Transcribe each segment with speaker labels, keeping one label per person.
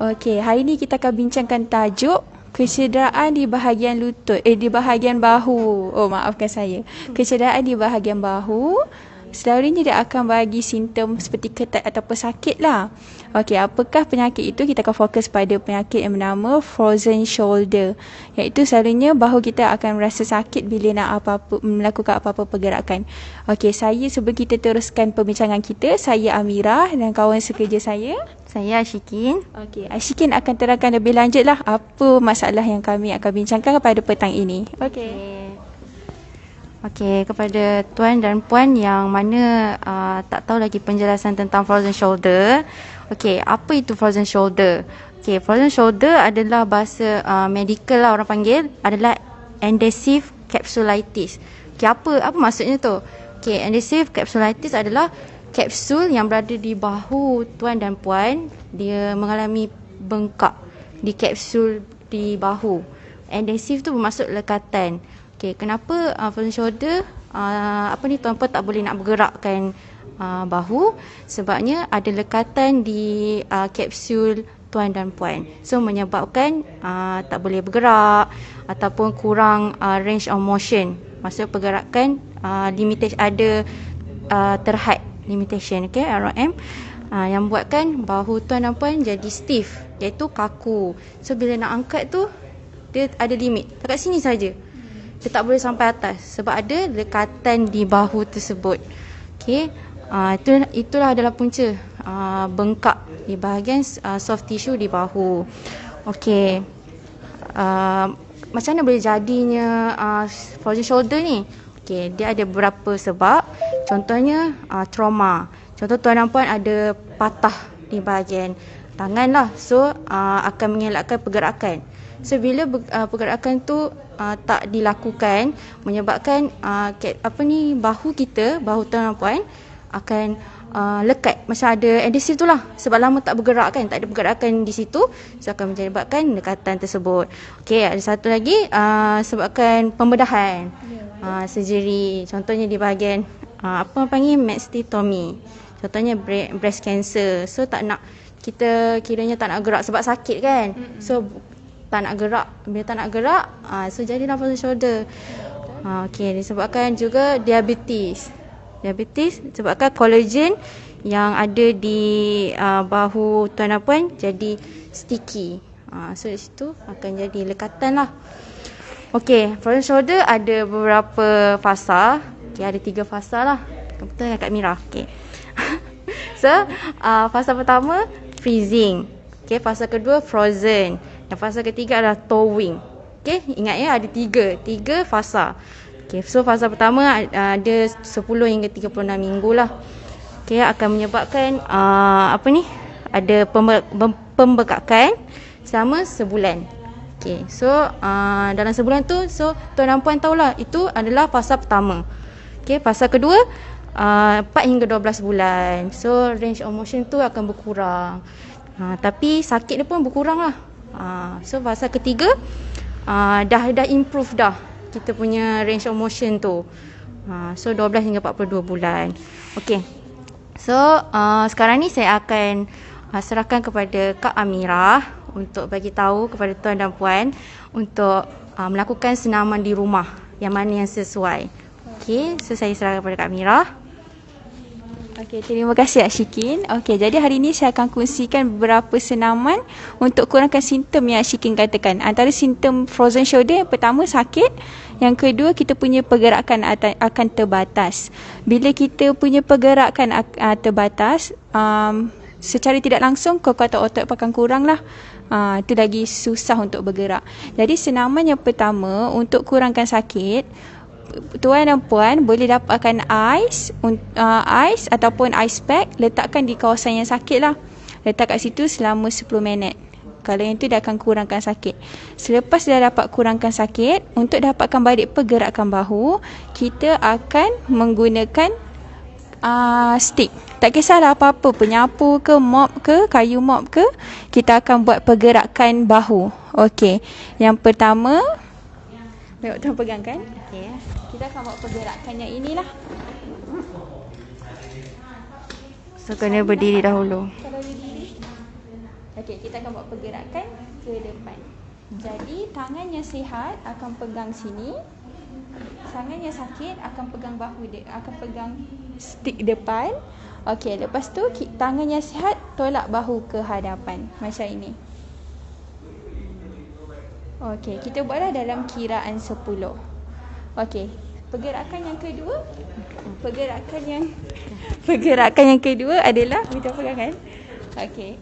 Speaker 1: Okey, hari ni kita akan bincangkan tajuk kecederaan di bahagian lutut, di bahagian bahu. Oh, maafkan saya. Kecederaan di bahagian bahu. Selalunya dia akan bagi simptom seperti ketat ataupun sakit lah. Okey, apakah penyakit itu? Kita akan fokus pada penyakit yang bernama frozen shoulder. Iaitu selalunya bahu kita akan merasa sakit bila nak melakukan apa-apa pergerakan. Okey, sebelum kita teruskan perbincangan kita, saya Amirah dan kawan sekerja saya
Speaker 2: Ashikin.
Speaker 1: Okey, Ashikin akan terangkan lebih lanjut lah apa masalah yang kami akan bincangkan pada petang ini.
Speaker 2: Okey, kepada tuan dan puan yang mana tak tahu lagi penjelasan tentang frozen shoulder. Okey, apa itu frozen shoulder? Okey, frozen shoulder adalah bahasa medical lah orang panggil, adalah adhesive capsulitis. Okey, apa maksudnya tu? Okey, adhesive capsulitis adalah kapsul yang berada di bahu tuan dan puan, dia mengalami bengkak di kapsul di bahu. Adhesive tu bermaksud lekatan. Okey, kenapa frozen shoulder tuan puan tak boleh nak bergerakkan bahu? Sebabnya ada lekatan di kapsul tuan dan puan. So menyebabkan tak boleh bergerak ataupun kurang range of motion. Maksud pergerakan limitation, ada terhad limitation, okay, ROM, yang buatkan bahu tuan dan puan jadi stiff, iaitu kaku. So bila nak angkat tu dia ada limit, dekat sini saja. Dia tak boleh sampai atas sebab ada lekatan di bahu tersebut. Okay, itulah adalah punca bengkak di bahagian soft tissue di bahu. Okay, macam mana boleh jadinya frozen shoulder ni? Okay, dia ada beberapa sebab. Contohnya trauma. Contoh tuan dan puan ada patah di bahagian tangan lah. So akan mengelakkan pergerakan. So bila pergerakan tu tak dilakukan, menyebabkan bahu tuan dan puan akan lekat. Macam ada adhesive tu lah. Sebab lama tak bergerak kan, tak ada pergerakan di situ, so akan menyebabkan lekatan tersebut. Okay, ada satu lagi sebabkan pembedahan, surgery. Contohnya di bahagian mastectomy. Contohnya breast cancer. So kita kiranya tak nak gerak sebab sakit kan. So tak nak gerak. Bila tak nak gerak, so jadilah frozen shoulder. Okey, disebabkan juga diabetes. Diabetes sebabkan kolagen yang ada di bahu tuan dan puan jadi sticky. So di situ akan jadi lekatan lah. Okey, frozen shoulder ada beberapa fasa. Okey, ada 3 fasa lah. Betul Kak Mira. Okey. So, fasa pertama freezing. Okey, fasa kedua frozen. Dan fasa ketiga adalah thawing. Okey, ingat ya, ada 3 fasa. Okey, so fasa pertama ada 10 hingga 36 minggu lah. Okey, akan menyebabkan ada pembekakan selama sebulan. Okay, so dalam sebulan tu, so tuan dan puan tahulah itu adalah fasa pertama. Okay, fasa kedua 4 hingga 12 bulan. So range of motion tu akan berkurang, tapi sakit dia pun berkurang lah. So fasa ketiga dah improve dah kita punya range of motion tu. So 12 hingga 42 bulan. Okay, so sekarang ni saya akan serahkan kepada Kak Amirah untuk bagi tahu kepada tuan dan puan untuk melakukan senaman di rumah yang mana yang sesuai. Okey, so saya serahkan kepada Kak Amirah.
Speaker 1: Okey, terima kasih Ashikin. Okey, jadi hari ini saya akan kongsikan beberapa senaman untuk kurangkan simptom yang Ashikin katakan. Antara simptom frozen shoulder, yang pertama sakit, yang kedua kita punya pergerakan akan terbatas. Bila kita punya pergerakan terbatas, secara tidak langsung kekuatan otot akan kurang lah. Itu lagi susah untuk bergerak. Jadi senaman yang pertama untuk kurangkan sakit, tuan dan puan boleh dapatkan ais ataupun ice pack, letakkan di kawasan yang sakit lah. Letak kat situ selama 10 minit. Kalau yang tu dia akan kurangkan sakit. Selepas dah dapat kurangkan sakit, untuk dapatkan balik pergerakan bahu, kita akan menggunakan stick. Tak kisahlah apa-apa, penyapu ke, mop ke, kayu mop ke, kita akan buat pergerakan bahu. Okey, yang pertama, tengok tuan pegang kan? Okey, kita akan buat pergerakan yang inilah.
Speaker 2: So kena berdiri dahulu.
Speaker 1: Kalau berdiri, Okey, kita akan buat pergerakan ke depan. Jadi tangan yang sihat akan pegang sini. Tangan yang sakit akan pegang bahu dia, akan pegang stick depan. Okey, lepas tu tangan yang sihat tolak bahu ke hadapan macam ini. Okey, kita buatlah dalam kiraan 10. Okey, pergerakan yang kedua adalah kita pegangkan. Okey.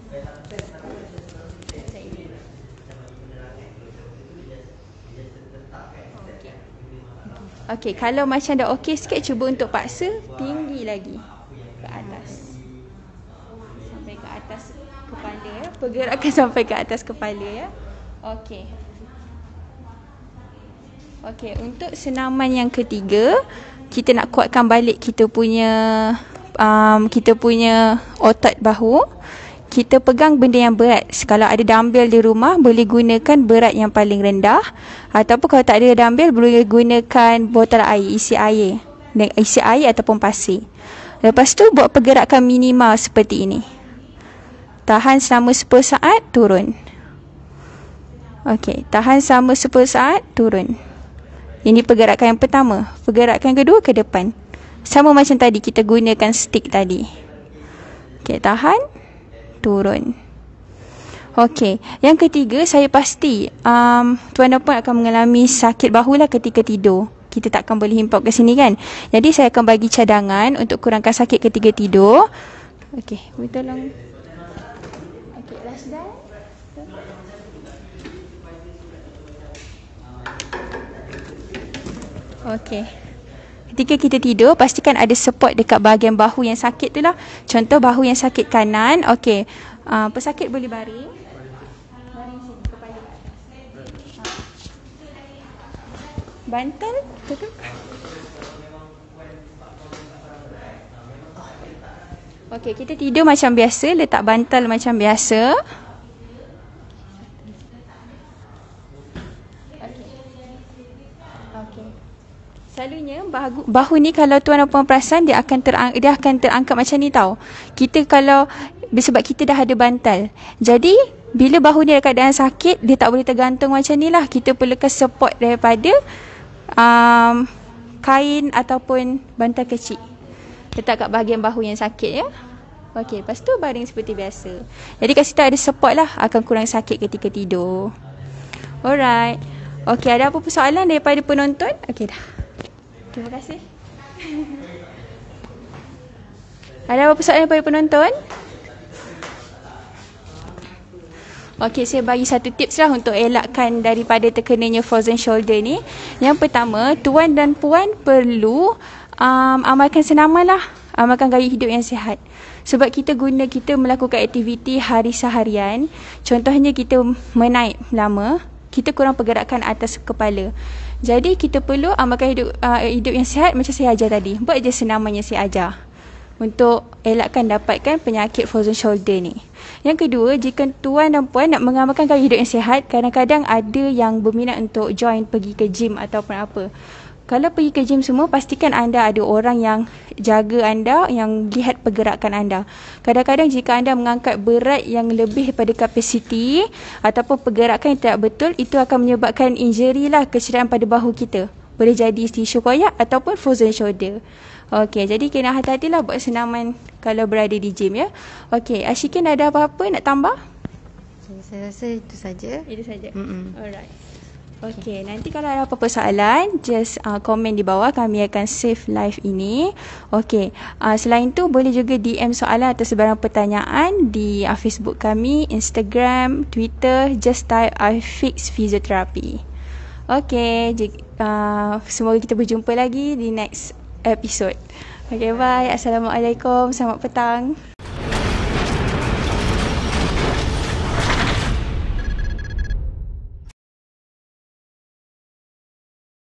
Speaker 1: Okey, kalau macam dah okey sikit, cuba untuk paksa tinggi lagi ke atas. Sampai ke atas kepala ya. Pergerakan sampai ke atas kepala ya. Okey. Okey, untuk senaman yang ketiga, kita nak kuatkan balik kita punya otot bahu. Kita pegang benda yang berat. Kalau ada dumbbell di rumah, boleh gunakan berat yang paling rendah. Ataupun kalau tak ada dumbbell, boleh gunakan botol air, isi air ataupun pasir. Lepas tu buat pergerakan minimal seperti ini. Tahan selama 10 saat, turun. Okey, tahan selama 10 saat, turun. Ini pergerakan yang pertama. Pergerakan kedua ke depan. Sama macam tadi, kita gunakan stick tadi. Okey, tahan, turun. Okey, yang ketiga, saya pasti tuan dan puan akan mengalami sakit bahu lah ketika tidur. Kita takkan boleh himpap ke sini kan. Jadi saya akan bagi cadangan untuk kurangkan sakit ketika tidur. Okey, tolong. Okey, last down. Okey. Ketika kita tidur, pastikan ada support dekat bahagian bahu yang sakit tu lah. Contoh bahu yang sakit kanan. Okey, pesakit boleh baring. Baring sini, kepala ke atas. Bantal, betul? Okey, kita tidur macam biasa. Letak bantal macam biasa. Selalunya bahu ni kalau tuan dan puan perasan dia akan terangkat macam ni tau. Kita kalau sebab kita dah ada bantal. Jadi bila bahu ni dalam keadaan sakit, dia tak boleh tergantung macam ni lah. Kita perlukan support daripada kain ataupun bantal kecil. Letak kat bahagian bahu yang sakit ya. Okey, lepas tu baring seperti biasa. Jadi kat situ ada support lah, akan kurang sakit ketika tidur. Alright. Okey, ada apa persoalan daripada penonton? Okey dah. Terima kasih. Ada apa persoalan daripada penonton? Okey, saya bagi satu tips lah untuk elakkan daripada terkenanya frozen shoulder ni. Yang pertama, tuan dan puan perlu amalkan senaman lah. Amalkan gaya hidup yang sihat. Sebab kita melakukan aktiviti hari seharian. Contohnya kita menaik lama, kita kurang pergerakan atas kepala. Jadi kita perlu amalkan hidup yang sihat macam saya ajar tadi. Buat je senaman yang saya ajar untuk elakkan dapatkan penyakit frozen shoulder ni. Yang kedua, jika tuan dan puan nak mengamalkan gaya hidup yang sihat, kadang-kadang ada yang berminat untuk join pergi ke gym ataupun apa. Kalau pergi ke gym semua, pastikan anda ada orang yang jaga anda, yang lihat pergerakan anda. Kadang-kadang jika anda mengangkat berat yang lebih daripada kapasiti ataupun pergerakan yang tidak betul, itu akan menyebabkan injury lah, kecederaan pada bahu kita. Boleh jadi tisu koyak ataupun frozen shoulder. Okey, jadi kena hati-hatilah buat senaman kalau berada di gym ya. Okey, Ashikin ada apa-apa nak tambah?
Speaker 2: Saya rasa itu saja.
Speaker 1: Itu saja. Alright. Okey, nanti kalau ada apa-apa soalan, just komen di bawah, kami akan save live ini. Okey, selain tu boleh juga DM soalan atau sebarang pertanyaan di Facebook kami, Instagram, Twitter, just type iFix Physiotherapy. Okey, semoga kita berjumpa lagi di next episode. Okey, bye. Assalamualaikum. Selamat petang.